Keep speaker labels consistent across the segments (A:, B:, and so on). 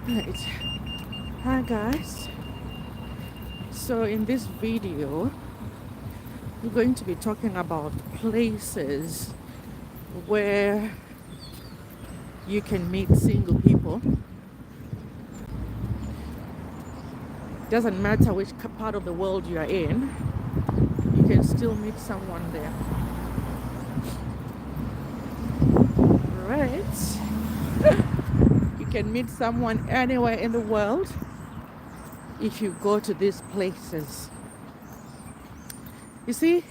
A: Right. Hi guys. So in this video, we're going to be talking about places where you can meet single people. Doesn't matter which part of the world you are in, you can still meet someone there. Right? You can meet someone anywhere in the world if you go to these places. You see,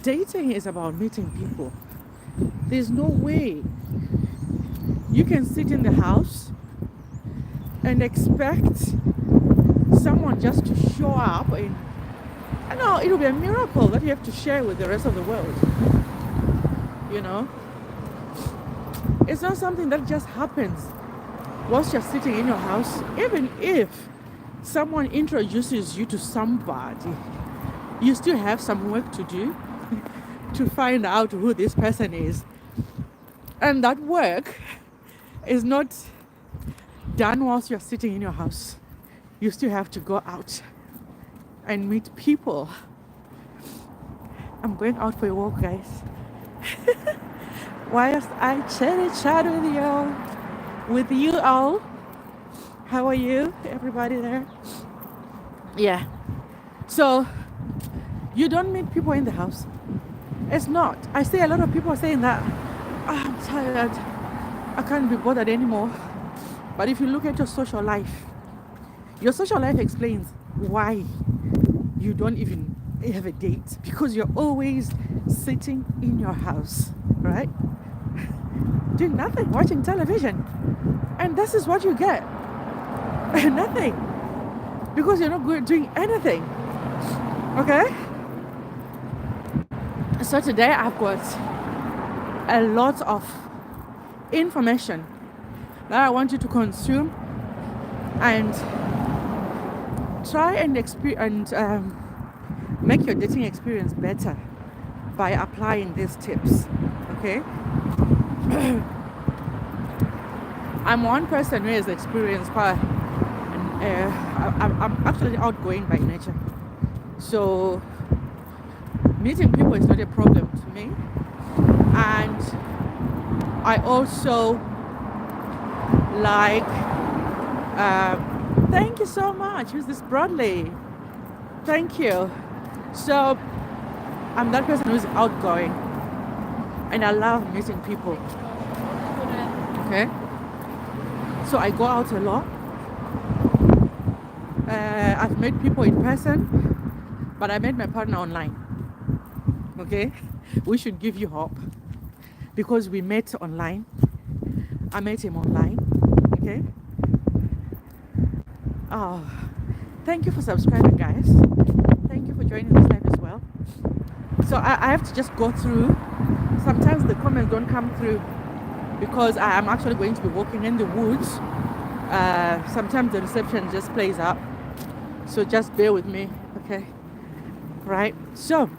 A: dating is about meeting people. There's no way you can sit in the house and expect someone just to show up, and I know it'll be a miracle that you have to share with the rest of the world. You know, it's not something that just happens whilst you're sitting in your house. Even if someone introduces you to somebody, you still have some work to do to find out who this person is. And that work is not done whilst you're sitting in your house. You still have to go out and meet people. I'm going out for a walk, guys. Whilst I chat with you all. How are you, everybody there? Yeah. So you don't meet people in the house. It's not. I see a lot of people saying that, "Ah, I'm tired. I can't be bothered anymore." But if you look at your social life explains why you don't even have a date, because you're always sitting in your house, right? Doing nothing, watching television. And this is what you get. Nothing. Because you're not doing anything. Okay? So today I've got a lot of information that I want you to consume and try and make your dating experience better by applying these tips. Okay? I'm one person who has experienced quite. I'm actually outgoing by nature, so meeting people is not a problem to me. And I also like. Thank you so much. Who's this, Bradley? Thank you. So I'm that person who's outgoing, and I love meeting people. Okay. So I go out a lot. I've met people in person, but I met my partner online. Okay, we should give you hope because we met online. I met him online. Okay. Oh, thank you for subscribing, guys. Thank you for joining this live as well. So I have to just go through. Sometimes the comments don't come through because I am actually going to be walking in the woods. Sometimes the reception just plays up. So just bear with me, okay? Right? So,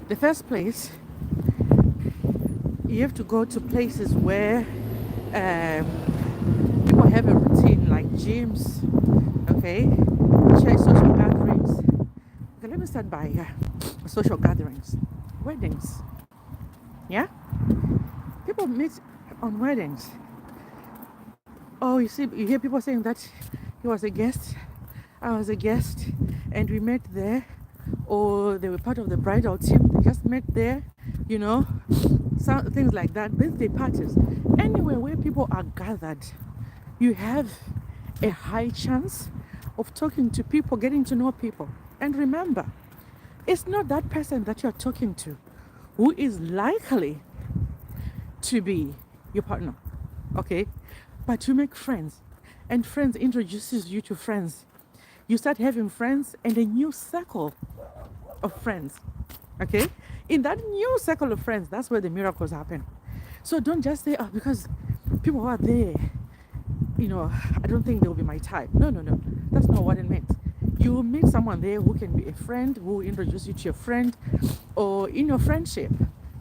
A: the first place, you have to go to places where people have a routine, like gyms, okay? Church social gatherings. Okay, let me start by social gatherings. Weddings. Yeah? People meet on weddings. Oh, you see, you hear people saying that he was a guest, I was a guest, and we met there, or they were part of the bridal team, they just met there, you know, some things like that. Birthday parties, anywhere where people are gathered, you have a high chance of talking to people, getting to know people. And remember, It's not that person that you're talking to who is likely to be your partner, okay? But you make friends, and friends introduces you to friends. You start having friends and a new circle of friends, okay? In that new circle of friends, that's where the miracles happen. So don't just say, oh, because people who are there, I don't think they'll be my type. No, no, no. That's not what it meant. You will meet someone there who can be a friend, who will introduce you to your friend, or in your friendship,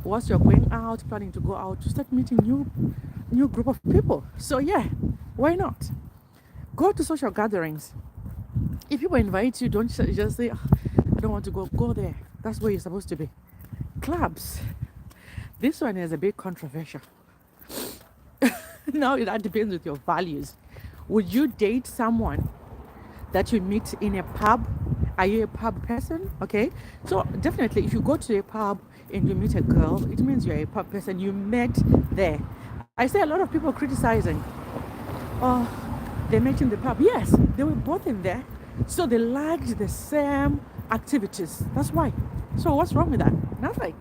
A: whilst you're going out, planning to go out, to start meeting new group of people. So yeah, why not? Go to social gatherings. If people invite you, don't just say, "Oh, I don't want to go." Go there. That's where you're supposed to be. Clubs. This one is a bit controversial. Now that depends with your values. Would you date someone that you meet in a pub? Are you a pub person? Okay. So definitely if you go to a pub and you meet a girl, it means you're a pub person. You met there. I see a lot of people criticizing, oh, they met in the pub. Yes, they were both in there. So they liked the same activities. That's why. So what's wrong with that? Nothing.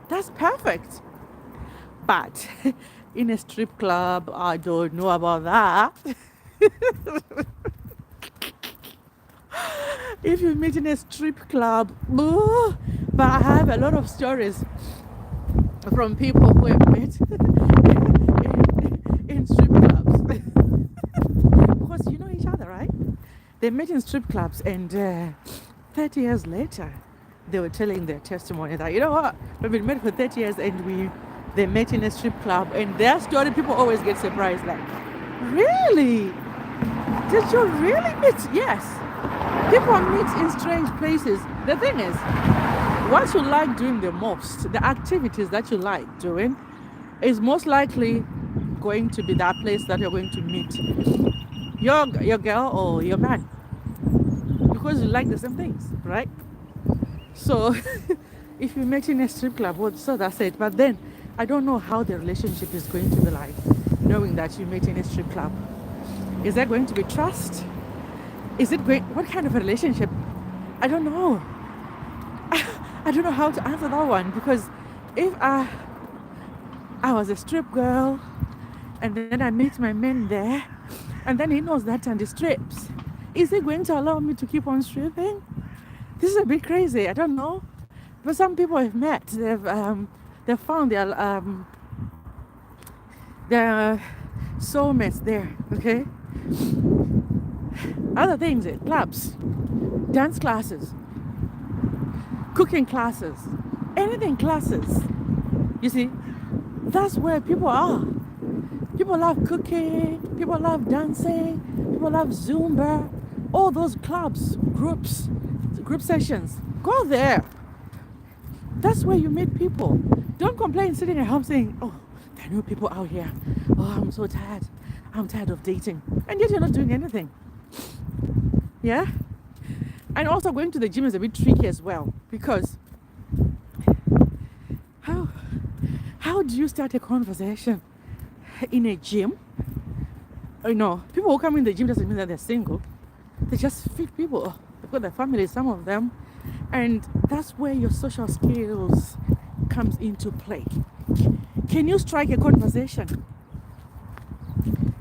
A: That's perfect. But in a strip club, I don't know about that. If you meet in a strip club, but I have a lot of stories from people who have met in strip clubs. Because you know each other, right? They met in strip clubs, and 30 years later, they were telling their testimony that, you know what, we've been married for 30 years and they met in a strip club, and their story, people always get surprised, like, really? Did you really meet? Yes. People meet in strange places. The thing is, what you like doing the most, the activities that you like doing, is most likely going to be that place that you're going to meet your girl or your man, because you like the same things, right? So if you met in a strip club, well, so that's it. But then I don't know how the relationship is going to be like, knowing that you met in a strip club. Is there going to be trust? Is it going? What kind of a relationship? I don't know. I don't know how to answer that one, because if I was a strip girl and then I meet my man there and then he knows that and he strips, is he going to allow me to keep on stripping? This is a bit crazy. I don't know. But some people I've met, they've found their soulmates there. Okay. Other things, clubs, dance classes, cooking classes, anything classes. You see, that's where people are. People love cooking, people love dancing, people love Zumba, all those clubs, group sessions. Go there. That's where you meet people. Don't complain sitting at home saying, oh, there are new people out here. Oh, I'm so tired. I'm tired of dating. And yet you're not doing anything. Yeah? And also going to the gym is a bit tricky as well, because how do you start a conversation in a gym? People who come in the gym doesn't mean that they're single. They just fit people. They've got their families, some of them. And that's where your social skills comes into play. Can you strike a conversation?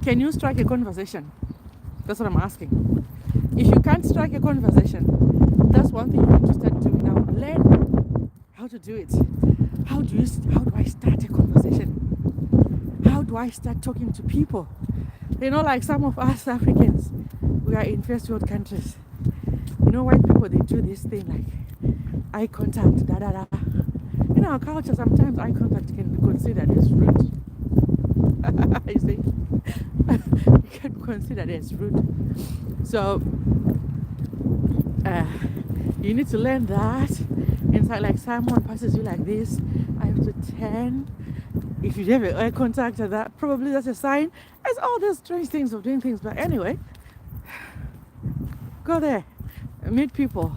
A: Can you strike a conversation? That's what I'm asking. If you can't strike a conversation, that's one thing you need to start doing now. Learn how to do it. How do I start a conversation? How do I start talking to people? Like some of us Africans, we are in first world countries. White people, they do this thing like eye contact, da da da. In our culture, sometimes eye contact can be considered as rude. You see? It can be considered as rude. So, you need to learn that. Inside, like someone passes you like this, I have to turn. If you have eye contact, probably that's a sign. It's all those strange things of doing things. But anyway, go there, meet people.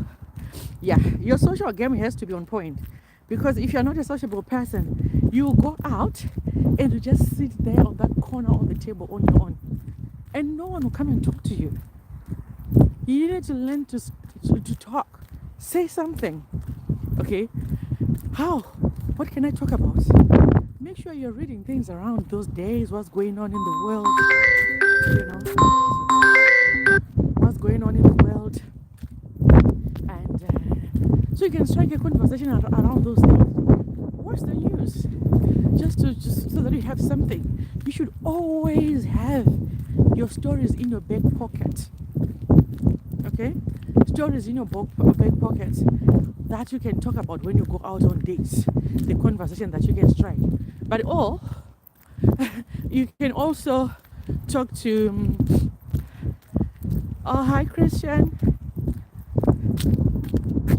A: Yeah, your social game has to be on point, because if you're not a sociable person, you go out and you just sit there on that corner on the table on your own, and no one will come and talk to you. You need to learn to talk, say something. Okay, how? What can I talk about? Make sure you're reading things around those days, what's going on in the world, you know, what's going on in the world, and so you can strike a conversation around those things. Watch the news, just so that you have something. You should always have your stories in your back pocket. Okay, stories in your back pocket that you can talk about when you go out on dates. The conversation that you can strike, but you can also talk to. Oh, hi, Christian.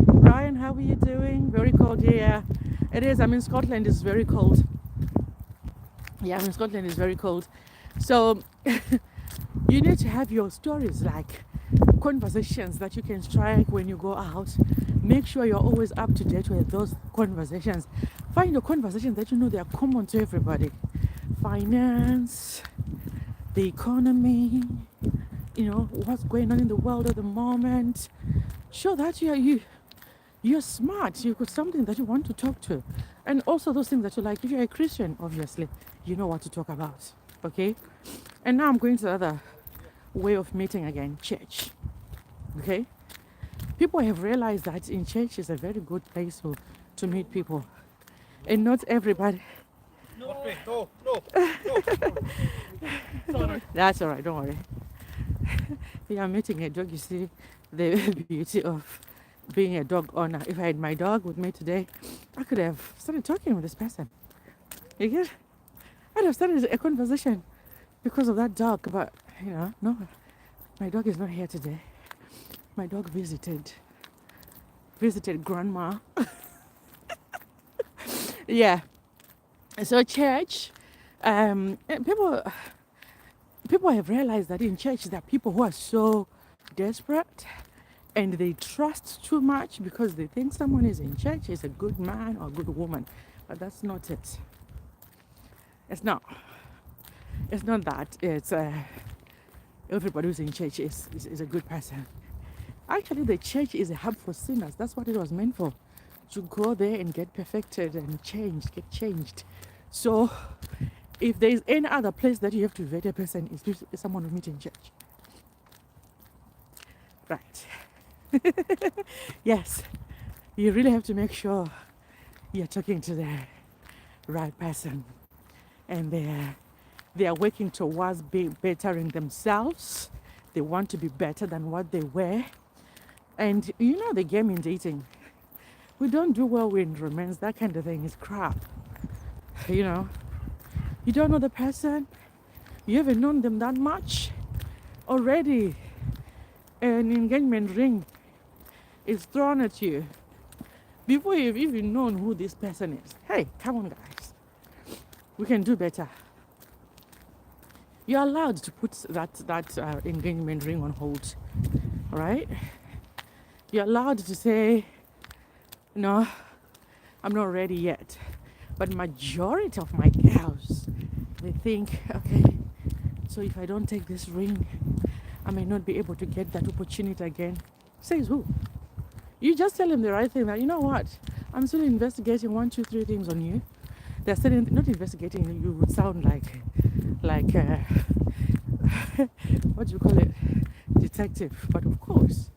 A: Ryan, how are you doing? Very cold. Yeah, it is. I'm in Scotland. It's very cold. Yeah, I'm in Scotland. It's very cold. So you need to have your stories, like conversations that you can strike when you go out. Make sure you're always up to date with those conversations. Find the conversations that you know they are common to everybody. Finance, the economy, what's going on in the world at the moment. Show that you're smart. You've got something that you want to talk to. And also those things that you like. If you're a Christian, obviously, you know what to talk about. Okay? And now I'm going to the other way of meeting again, church. Okay? People have realized that in church is a very good place to meet people. And not everybody.
B: No, no.
A: That's all right, don't worry. Yeah, I'm meeting a dog. You see the beauty of being a dog owner. If I had my dog with me today, I could have started talking with this person. You get? I'd have started a conversation because of that dog. But, no, my dog is not here today. My dog visited grandma. Yeah. So church, people have realized that in church there are people who are so desperate and they trust too much because they think someone is in church is a good man or a good woman. But that's not it. It's not. It's not that. It's everybody who's in church is a good person. Actually, the church is a hub for sinners. That's what it was meant for. To go there and get perfected and get changed. So, if there is any other place that you have to vet a person, it's someone who meets in church. Right. Yes. You really have to make sure you're talking to the right person. And they are working towards bettering themselves. They want to be better than what they were. And you know the game in dating. We don't do well in romance. That kind of thing is crap. You don't know the person. You haven't known them that much. Already, an engagement ring is thrown at you before you've even known who this person is. Hey, come on, guys. We can do better. You're allowed to put that engagement ring on hold, right? You're allowed to say, no, I'm not ready yet. But majority of my girls, they think, okay, so if I don't take this ring, I may not be able to get that opportunity again. Says who? You just tell them the right thing that, you know what, I'm still investigating 1, 2, 3 things on you. They're still not investigating. You would sound like what do you call it, detective. But of course,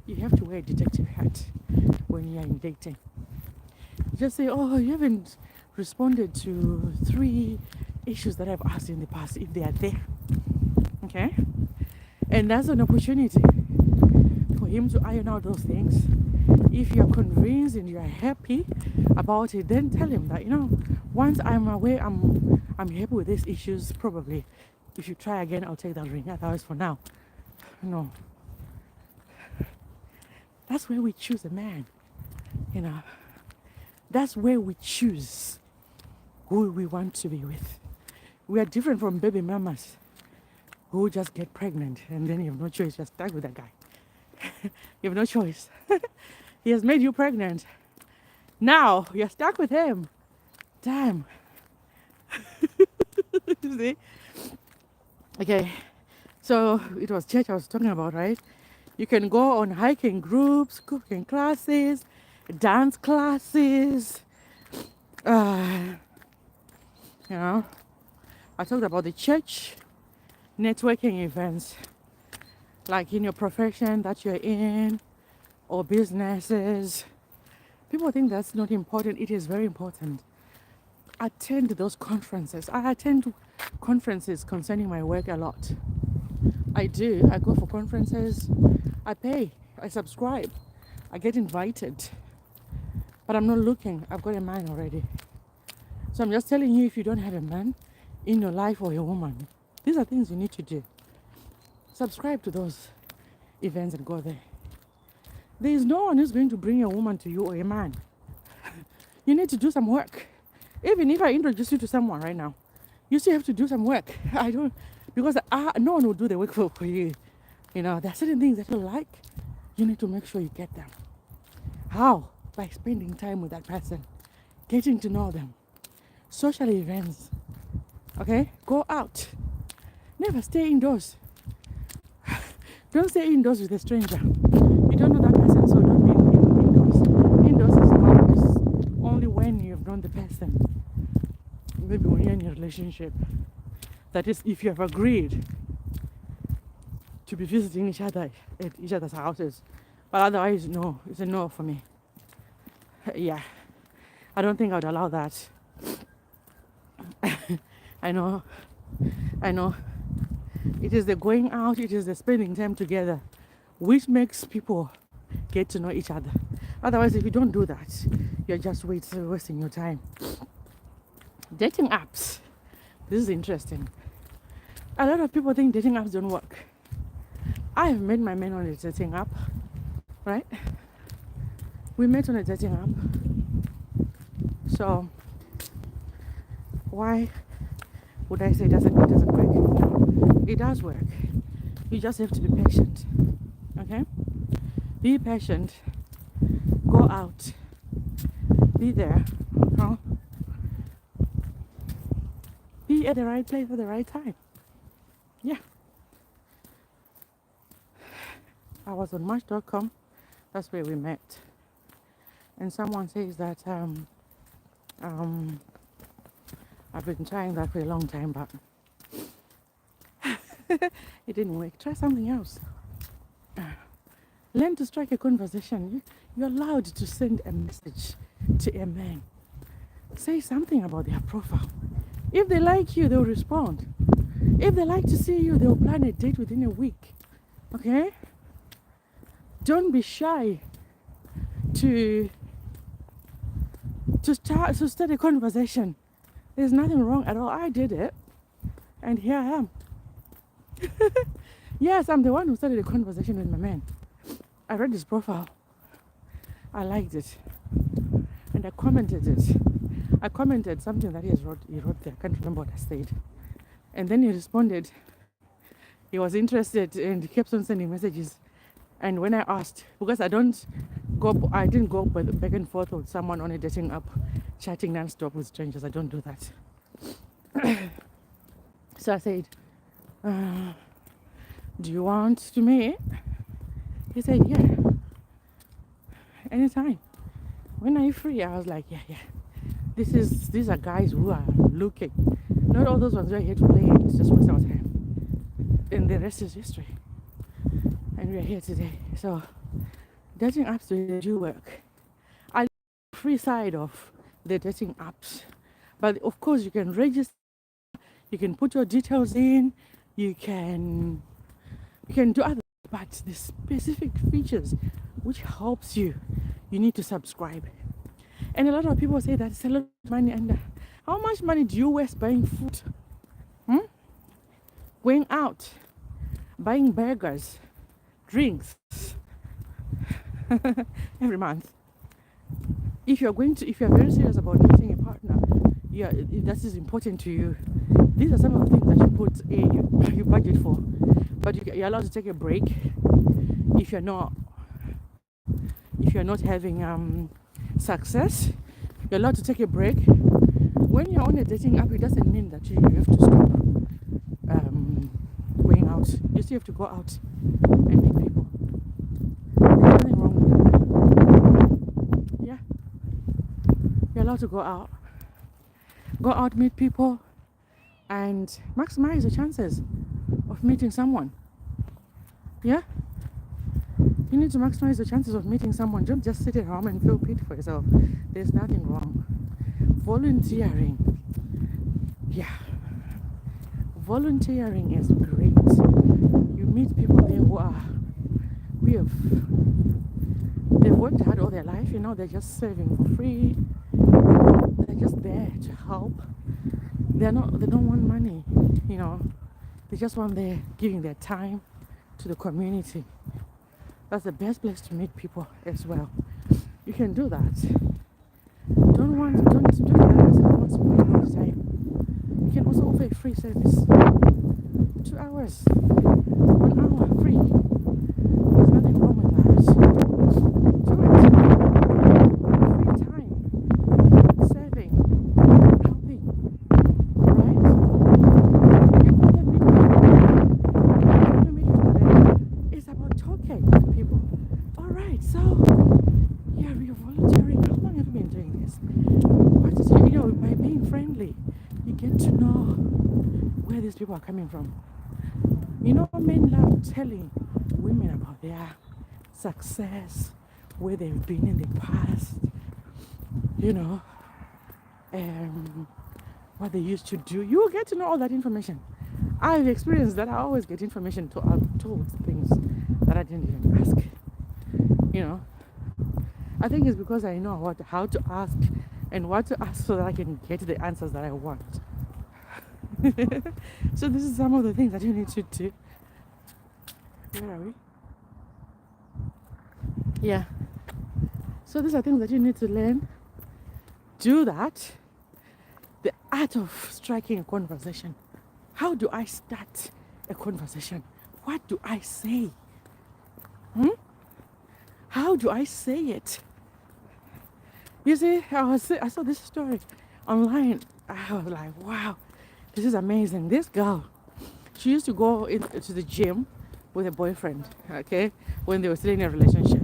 A: you have to wear a detective hat when you're in dating. Just say, oh, you haven't responded to 3 issues that I've asked in the past, if they are there. Okay? And that's an opportunity for him to iron out those things. If you're convinced and you're happy about it, then tell him that, once I'm aware I'm happy with these issues, probably if you try again, I'll take that ring. Otherwise, for now, no. That's where we choose a man. That's where we choose who we want to be with. We are different from baby mamas who just get pregnant and then you have no choice, you're stuck with that guy. You have no choice. He has made you pregnant. Now you're stuck with him. Damn. You see? Okay. So it was church I was talking about, right? You can go on hiking groups, cooking classes, dance classes. Uh, you know, I talked about the church, networking events, like in your profession that you're in, or businesses. People think that's not important. It is very important. Attend those conferences. I attend conferences concerning my work a lot. I do. I go for conferences. I pay. I subscribe. I get invited. But I'm not looking. I've got a man already. So I'm just telling you, if you don't have a man in your life or a woman, these are things you need to do. Subscribe to those events and go there. There is no one who's going to bring a woman to you or a man. You need to do some work. Even if I introduce you to someone right now, you still have to do some work. I don't, because no one will do the work for you. You know, there are certain things that you like. You need to make sure you get them. How? By spending time with that person, getting to know them. Social events. Okay? Go out. Never stay indoors. Don't stay indoors with a stranger. You don't know that person, so don't be indoors. Indoors is only when you've known the person. Maybe when you're in a relationship. That is, if you have agreed to be visiting each other at each other's houses. But otherwise, no. It's a no for me. Yeah. I don't think I would allow that. I know. It is the going out, it is the spending time together, which makes people get to know each other. Otherwise, if you don't do that, you're just wasting your time. Dating apps. This is interesting. A lot of people think dating apps don't work. I have met my man on a dating app, right? We met on a dating app. So, why would I say it doesn't work? It does work. You just have to be patient. Okay? Be patient. Go out. Be there. Huh? Be at the right place at the right time. Yeah. I was on Match.com. That's where we met. And someone says that I've been trying that for a long time, but it didn't work. Try something else. Learn to strike a conversation. You're allowed to send a message to a man. Say something about their profile. If they like you, they'll respond. If they like to see you, they'll plan a date within a week. Okay? Don't be shy to start a conversation. There's nothing wrong at all. I did it, and here I am. Yes, I'm the one who started a conversation with my man. I read his profile. I liked it, and I commented it. I commented something that he wrote there. I can't remember what I said. And then he responded. He was interested and he kept on sending messages. And when I asked, because I didn't go back and forth with someone on a dating app, chatting non-stop with strangers. I don't do that. So I said, do you want to meet? He said, yeah, anytime. When are you free? I was like, yeah. These are guys who are looking. Not all those ones who are here to play. It's just waste our time. And the rest is history. And we are here today. So dating apps do work. I like the free side of the dating apps. But of course you can register, you can put your details in, you can do other, but the specific features which helps you need to subscribe. And a lot of people say that it's a lot of money, and how much money do you waste buying food? Going out, buying burgers, drinks every month. If you're very serious about meeting a partner, if that is important to you, these are some of the things that you budget for. But you're allowed to take a break if you're not having success. You're allowed to take a break. When you're on a dating app, it doesn't mean that you have to stop going out. You still have to go out and meet people. There's nothing wrong with that. allowed to go out, meet people, and maximize your chances of meeting someone. Yeah, you need to maximize the chances of meeting someone. Don't just sit at home and feel pity for yourself. There's nothing wrong. Volunteering, yeah, volunteering is great. You meet people there who are they've worked hard all their life. They're just serving for free. They're just there to help. They don't want money. They just want their giving their time to the community. That's the best place to meet people as well. You can do that. Don't do that as a all the time. You can also offer a free service. 2 hours, 1 hour free. There's nothing wrong with that. Do it. Free time, serving, helping, right? You go there, meet people there. It's about talking to people. All right, so yeah, you're volunteering. How long have you been doing this? By being friendly, you get to know where these people are coming from. Men love telling women about their success, where they've been in the past, what they used to do. You will get to know all that information. I've experienced that. I always get information told things that I didn't even ask. I think it's because I know how to ask and what to ask so that I can get the answers that I want. So this is some of the things that you need to do. Where are we? Yeah. So these are things that you need to learn. Do that. The art of striking a conversation. How do I start a conversation? What do I say? How do I say it? You see, I saw this story online. I was like, wow, this is amazing. This girl, she used to go to the gym with a boyfriend, okay, when they were still in a relationship.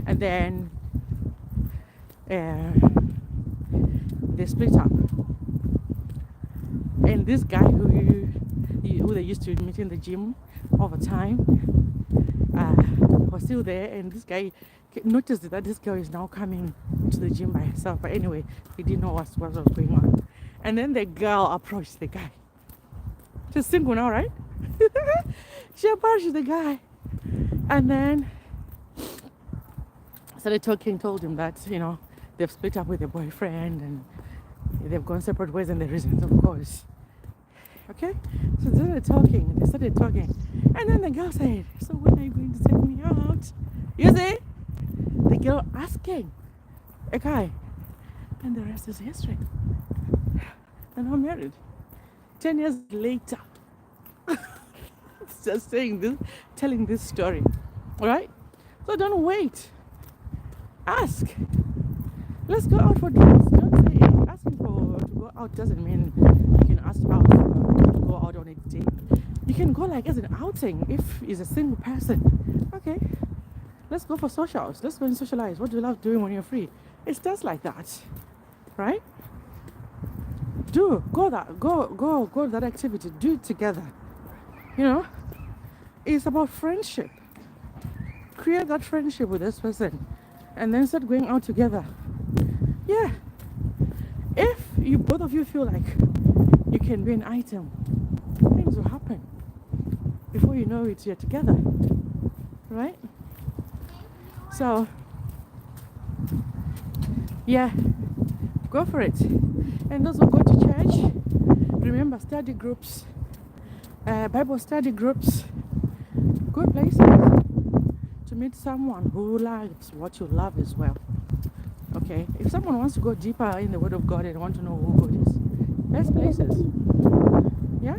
A: And then they split up. And this guy who they used to meet in the gym all the time was still there. And this guy noticed that this girl is now coming to the gym by herself. But anyway, he didn't know what was going on. And then the girl approached the guy. She's single now, right? She approached the guy. And then started talking, told him that, they've split up with their boyfriend and they've gone separate ways, and the reasons, of course. Okay? So they started talking. And then the girl said, so when are you going to take me out? You see? The girl asking a guy. And the rest is history. They're not married. 10 years later. It's just telling this story. Alright? So don't wait. Ask. Let's go out for drinks. Don't say asking to go out doesn't mean you can ask out to go out on a date. You can go like as an outing if he's a single person. Okay, let's go for socials. Let's go and socialize. What do you love doing when you're free? It's just like that, right? Go that activity. Do it together. It's about friendship. Create that friendship with this person, and then start going out together. Yeah. If both of you feel like you can be an item, things will happen. Before you know it, you're together. Right? So, yeah, go for it. And those who go to church, remember study groups, Bible study groups, good places to meet someone who likes what you love as well. Okay, if someone wants to go deeper in the Word of God and want to know who God is, there's places. Yeah.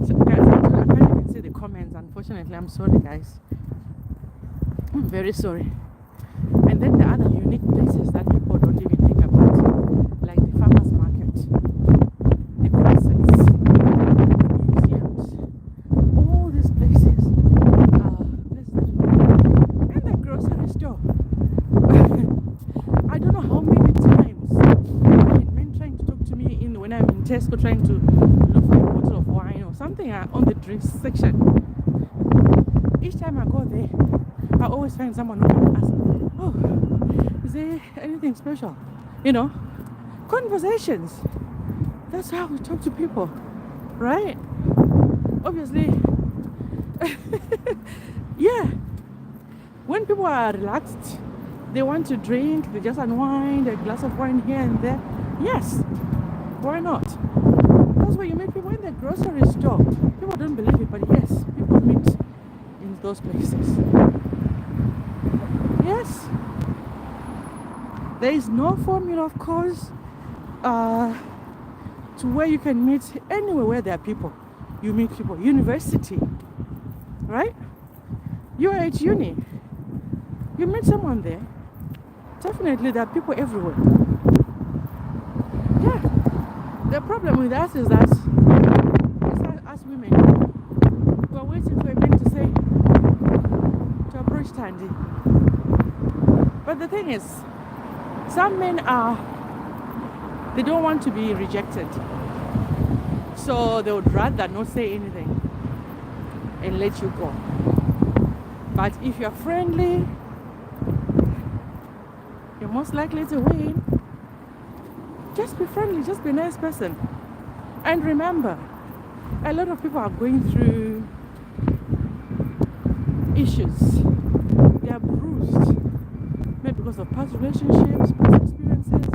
A: So guys, I can't even see the comments. Unfortunately, I'm sorry, guys. I'm very sorry. And then the other unique places that people don't even think about, like the farmers market, the concerts, the museums, all these places are places that you can, and the grocery store. Tesco trying to look for a bottle of wine or something on the drinks section. Each time I go there, I always find someone who can ask, oh, is there anything special? You know, conversations. That's how we talk to people, right? Obviously, yeah. When people are relaxed, they want to drink, they just unwind, a glass of wine here and there. Yes, why not? That's where you meet people in the grocery store. People don't believe it, but yes, people meet in those places. Yes. There is no formula, of course, to where you can meet anywhere where there are people. You meet people. University, right? You are at uni. You meet someone there. Definitely, there are people everywhere. Yeah. The problem with us is that it's us women. We're waiting for a man to say, to approach Tandy. But the thing is, some men they don't want to be rejected. So they would rather not say anything and let you go. But if you're friendly, you're most likely to win. Just be friendly, just be a nice person. And remember, a lot of people are going through issues. They are bruised, maybe because of past relationships, past experiences.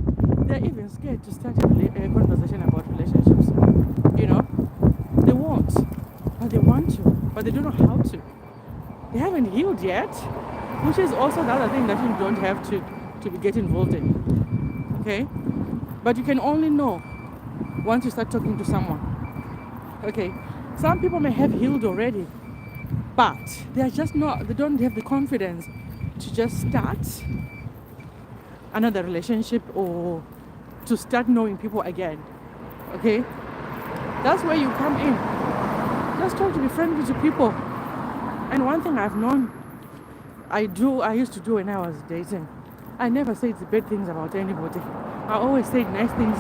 A: They're even scared to start a conversation about relationships. You know, they won't, but they want to, but they don't know how to. They haven't healed yet, which is also the other thing that you don't have to get involved in. Okay? But you can only know once you start talking to someone. Okay? Some people may have healed already, but they don't have the confidence to just start another relationship or to start knowing people again. Okay? That's where you come in. Just try to be friendly to people. And one thing I've known, I used to do when I was dating, I never said the bad things about anybody. I always said nice things.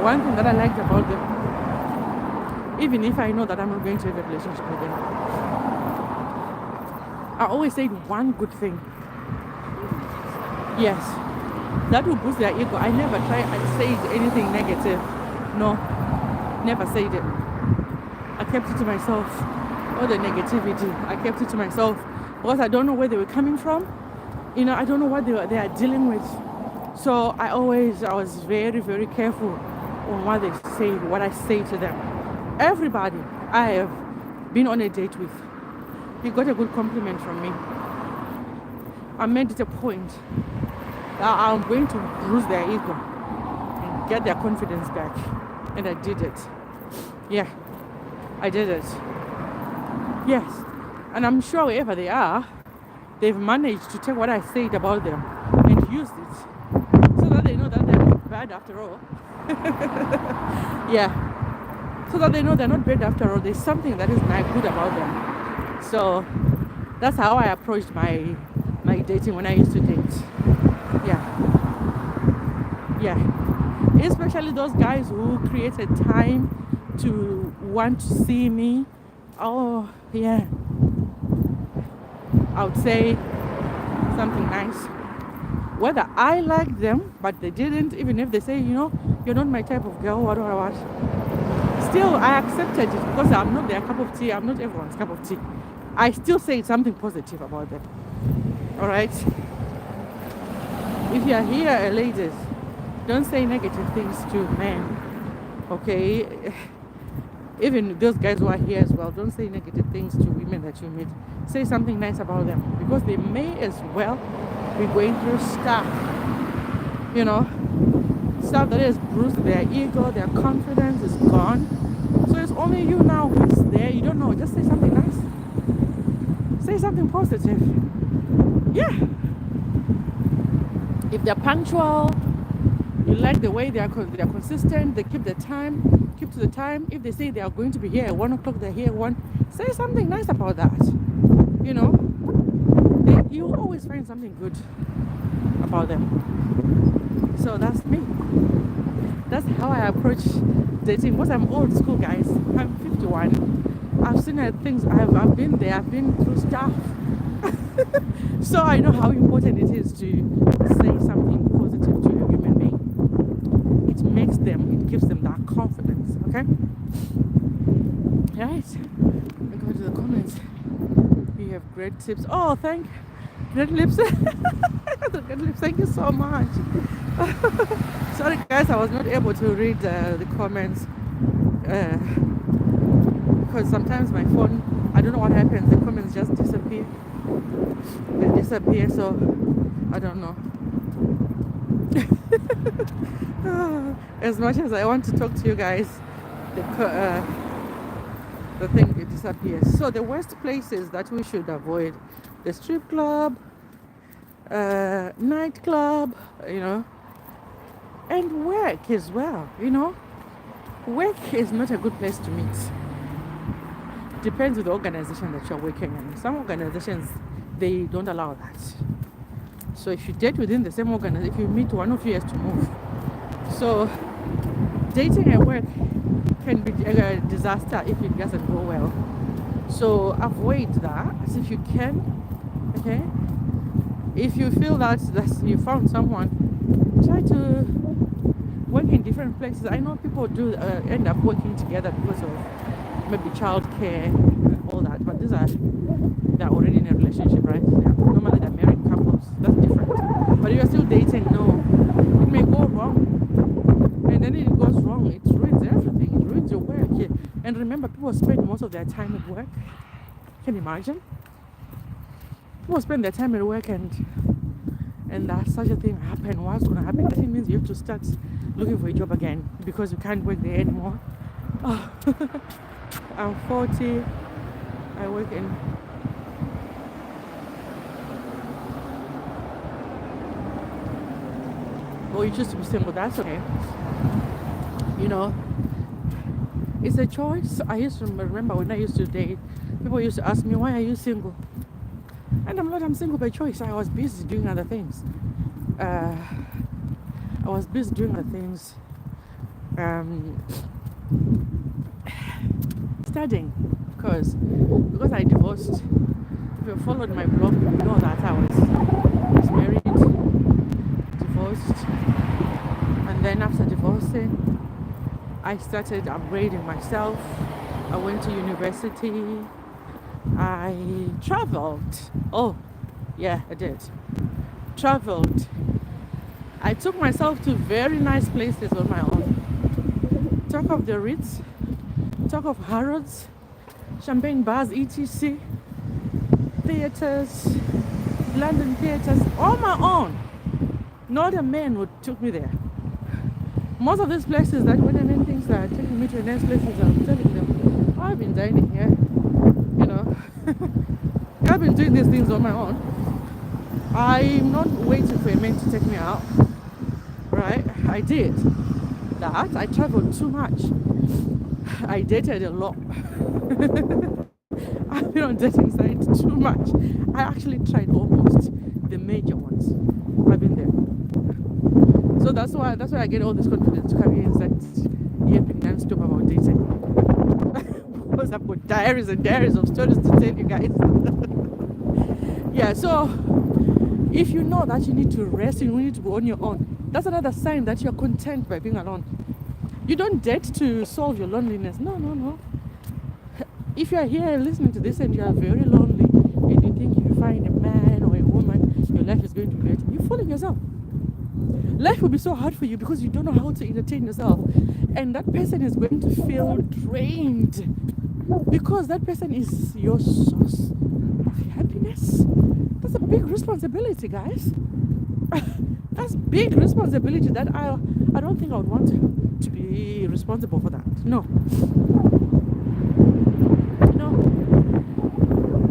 A: One thing that I liked about them, even if I know that I'm not going to have a relationship with them, I always said one good thing. Yes, that will boost their ego. I never said anything negative. No, never said it. I kept it to myself. All the negativity, I kept it to myself because I don't know where they were coming from. You know, I don't know what they are dealing with. So I was very, very careful on what they say, what I say to them. Everybody I have been on a date with, he got a good compliment from me. I made it a point that I'm going to bruise their ego and get their confidence back. And I did it. Yeah, I did it. Yes. And I'm sure wherever they are, they've managed to take what I said about them and use it so that they know that they're not bad after all. Yeah. So that they know they're not bad after all. There's something that is good about them. So that's how I approached my dating when I used to date. Yeah. Yeah. Especially those guys who created time to want to see me. Oh, yeah. I would say something nice. Whether I liked them, but they didn't, even if they say, you know, you're not my type of girl, what. Still, I accepted it because I'm not their cup of tea. I'm not everyone's cup of tea. I still say something positive about them. All right? If you're here, ladies, don't say negative things to men. Okay? Even those guys who are here as well, don't say negative things to women that you meet. Say something nice about them because they may as well be going through stuff, you know, stuff that has bruised their ego, their confidence is gone. So it's only you now who's there. You don't know. Just say something nice. Say something positive. Yeah. If they're punctual, you like the way they are consistent, they keep the time, keep to the time. If they say they are going to be here at 1 o'clock, they're here at 1. Say something nice about that. You know, you always find something good about them. So that's me. That's how I approach dating. Because I'm old school, guys. I'm 51. I've seen things. I've been there. I've been through stuff. So I know how important it is to say something positive to a human being. It makes them. It gives them that confidence. Okay. Right. I go to the comments. You have great tips. Oh, great lips. Great lips. Thank you so much. Sorry, guys, I was not able to read the comments because sometimes my phone, I don't know what happens. The comments just disappear. They disappear, so I don't know. As much as I want to talk to you guys, the thing it disappears. So the worst places that we should avoid: the strip club, nightclub, and work as well. Work is not a good place to meet. Depends on the organization that you're working in. Some organizations, they don't allow that. So if you date within the same organization, if you meet, one of you has to move. So dating at work can be a disaster if it doesn't go well. So avoid that if you can. Okay. If you feel that you found someone, try to work in different places. I know people do end up working together because of maybe childcare and all that, but they're already in a relationship, right? Normally they're married couples. That's different. But if you're still dating, no, it may go wrong, and then it goes wrong. It ruins everything. It ruins your work. Yeah. And remember, people spend most of their time at work. Can you imagine? People spend their time at work, and that such a thing happen. What's going to happen? That means you have to start looking for a job again because you can't work there anymore. Oh. I'm 40. I work in. Well, you choose to be single. That's okay. It's a choice. I used to remember when I used to date, people used to ask me, "Why are you single?" And I'm single by choice. I was busy doing other things. Studying, because I divorced. If you followed my blog, you know that I was married, divorced, and then after divorcing, I started upgrading myself. I went to university. I traveled. Oh, yeah, I did. Traveled. I took myself to very nice places on my own. Talk of the Ritz, talk of Harrods, champagne bars, etc., theaters, London theaters, on my own. Not a man who took me there. Most of these places that when men things are taking me to the next places, I'm telling them, I've been dining here, I've been doing these things on my own. I'm not waiting for a man to take me out, right? I did that. I traveled too much. I dated a lot. I've been on dating sites too much. I actually tried almost the major ones. I've been there. So that's why I get all this confidence to come here and start yapping non-stop about dating. Because I've got diaries and diaries of stories to tell you guys. Yeah, so if you know that you need to rest and you need to go on your own, that's another sign that you're content by being alone. You don't date to solve your loneliness. No. If you're here listening to this and you are very lonely and you think if you find a man or a woman, your life is going to be great, you're fooling yourself. Life will be so hard for you because you don't know how to entertain yourself. And that person is going to feel drained because that person is your source of happiness. That's a big responsibility, guys. That's big responsibility that I don't think I would want to be responsible for that. No.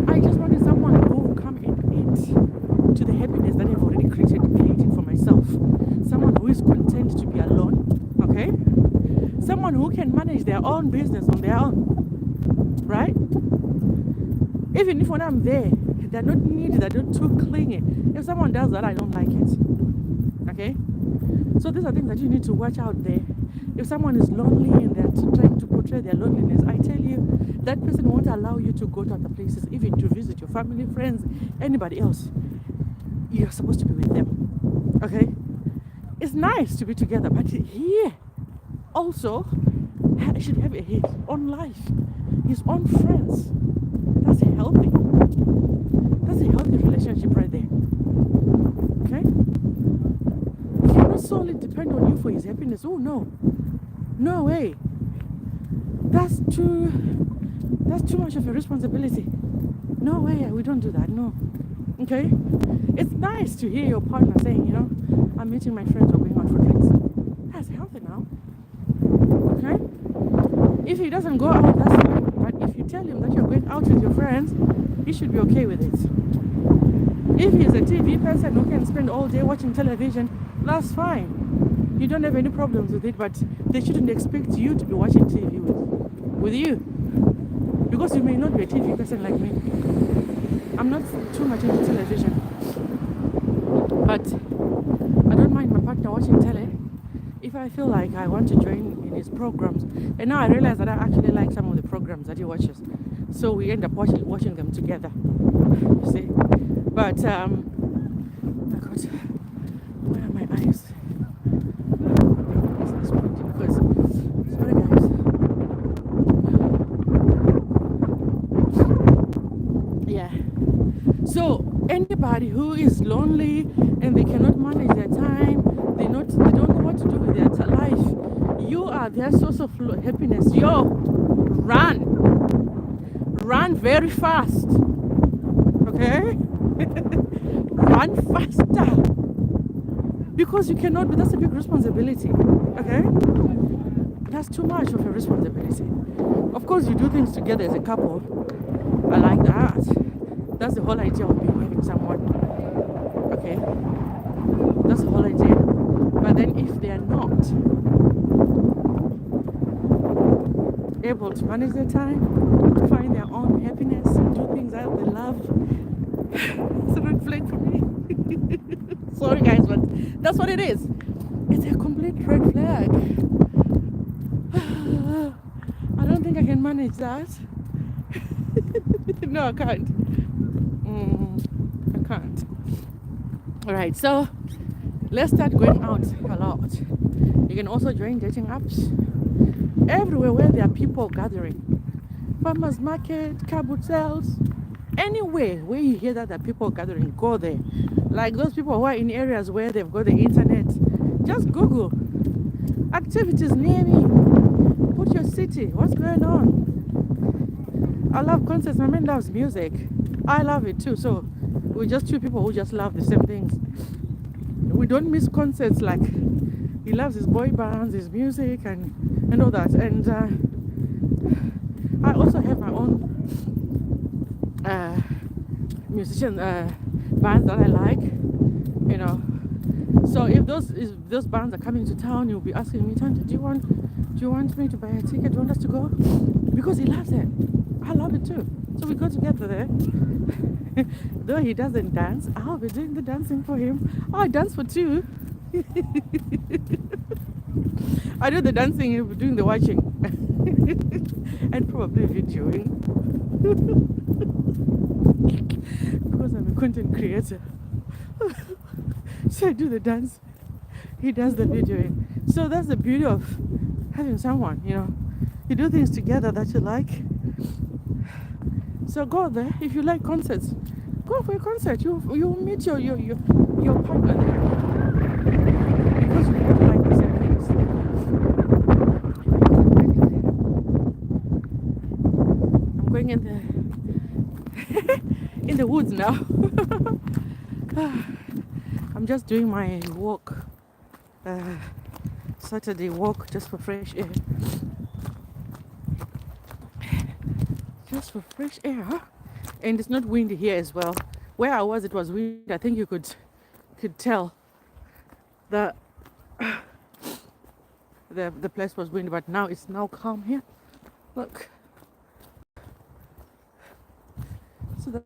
A: I just wanted someone who will come and add to the happiness that I've already created for myself. Someone who is content to be alone, okay? Someone who can manage their own business on their own, right? Even if when I'm there, they're not needy, they're not too clingy. If someone does that, I don't like it, okay? So these are things that you need to watch out there. If someone is lonely and they're trying to portray their loneliness, I tell you, that person won't allow you to go to other places, even to visit your family, friends, anybody else. You're supposed to be with them. Okay? It's nice to be together, but he also should have his own life, his own friends. That's healthy. That's a healthy relationship right there. Okay? He cannot solely depend on you for his happiness. Oh no. No way. That's too much of a responsibility. No way, we don't do that. No. Okay? It's nice to hear your partner saying, you know, I'm meeting my friends or going out for drinks. That's healthy now. Okay? If he doesn't go out, that's fine. But if you tell him that you're going out with your friends, he should be okay with it. If he's a TV person who can spend all day watching television, that's fine. You don't have any problems with it, but they shouldn't expect you to be watching TV with you. Because you may not be a TV person like me. I'm not too much into television. But I don't mind my partner watching tele if I feel like I want to join in his programs. And now I realize that I actually like some of the programs that he watches. So we end up watching them together. You see? But, oh my God, where are my eyes? Because, sorry guys. Yeah. So anybody who is lonely and they cannot manage their time, they don't know what to do with their life, you are their source of happiness. Yo, run very fast. Okay? Run faster. Because you cannot, but that's a big responsibility. Okay? That's too much of a responsibility. Of course, you do things together as a couple. I like that. That's the whole idea of being having someone. Okay? That's the whole idea. But then if they are not able to manage their time, to find their own happiness, do things that they love, it's a red flag for me. Sorry guys, but that's what it is. It's a complete red flag. I don't think I can manage that. No, I can't. I can't. Alright, so let's start going out a lot. You can also join dating apps. Everywhere where there are people gathering. Farmers market, cab hotels, anywhere where you hear that there are people gathering, go there. Like those people who are in areas where they've got the internet, just Google activities near me. Put your city, what's going on? I love concerts. My man loves music. I love it too. So we're just two people who just love the same things. We don't miss concerts. Like he loves his boy bands, his music, and all that. And I also have my own musician bands that I like. You know. So if those bands are coming to town, you'll be asking me, Tante, do you want me to buy a ticket? Do you want us to go? Because he loves it. I love it too. So we go together there. Though he doesn't dance, I'll be doing the dancing for him. Oh, I dance for two. I do the dancing, he'll be doing the watching. And probably videoing. Because I'm a content creator. So I do the dance, he does the videoing. So that's the beauty of having someone, you know. You do things together that you like. So go there. If you like concerts, go for a concert. You meet your partner there. Because you both like the same things. I'm going in the woods now. I'm just doing my walk, Saturday walk, just for fresh air. Just for fresh air, huh? And it's not windy here as well. Where I was, it was windy. I think you could tell the place was windy, but now it's now calm here. Look. So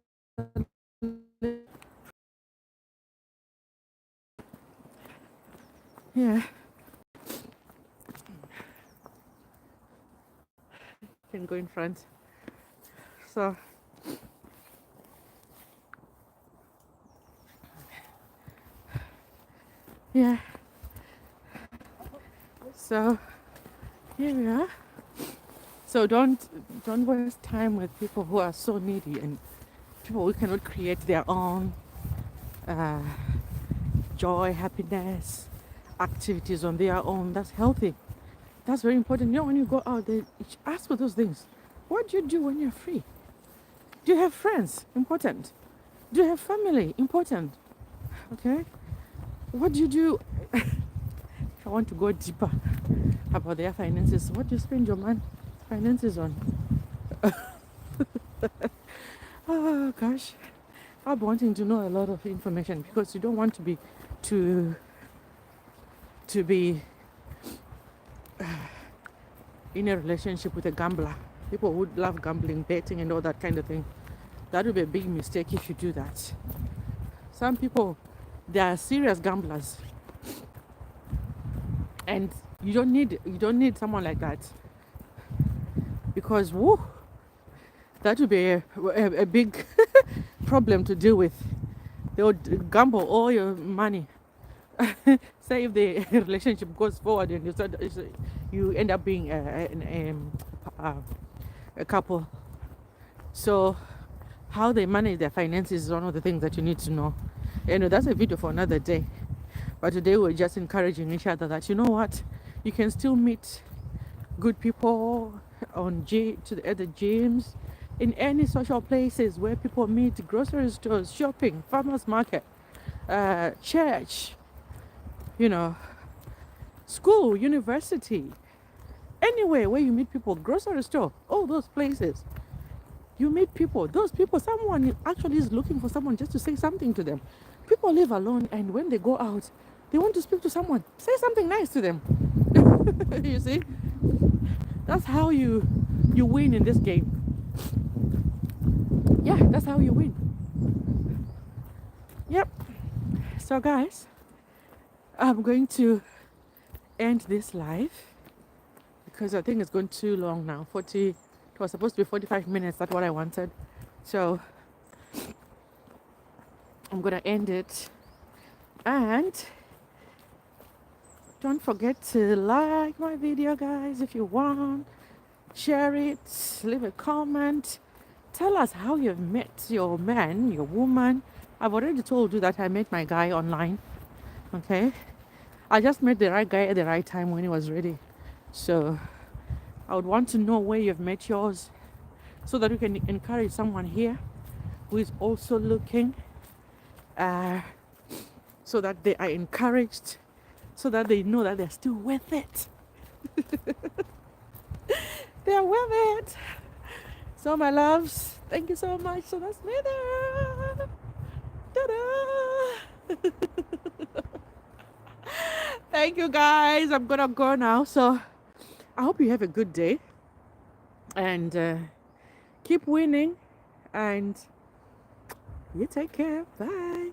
A: yeah. can go in front. So yeah. So here we are. So don't waste time with people who are so needy and people who cannot create their own uh, joy, happiness, activities on their own. That's healthy. That's very important. You know, when you go out there, ask for those things. What do you do when you're free? Do you have friends? Important. Do you have family? Important. Okay. What do you do? If I want to go deeper about their finances, what do you spend your finances on? Oh gosh, I'm wanting to know a lot of information because you don't want to be to be in a relationship with a gambler. People would love gambling, betting, and all that kind of thing. That would be a big mistake if you do that. Some people, they are serious gamblers, and you don't need someone like that because woo, that would be a big problem to deal with. They would gamble all your money. Say if the relationship goes forward and you end up being a couple. So how they manage their finances is one of the things that you need to know. That's a video for another day. But today we're just encouraging each other that you know what, you can still meet good people at the gyms, in any social places where people meet, grocery stores, shopping, farmers market, church, school, university, anywhere where you meet people, grocery store, all those places. You meet people, those people, someone actually is looking for someone just to say something to them. People live alone, and when they go out, they want to speak to someone. Say something nice to them. You see? That's how you win in this game. Yeah, that's how you win. Yep. So guys, I'm going to end this live because I think it's going too long now. It was supposed to be 45 minutes. That's what I wanted. So I'm gonna end it. And don't forget to like my video, guys, if you want. Share it, leave a comment. Tell us how you've met your man, your woman. I've already told you that I met my guy online. Okay? I just met the right guy at the right time when he was ready. So I would want to know where you've met yours so that we can encourage someone here who is also looking, so that they are encouraged, so that they know that they're still worth it. They're worth it. So my loves, thank you so much. So that's me there. Ta-da! Thank you guys. I'm gonna go now. So I hope you have a good day and keep winning, and you take care. Bye.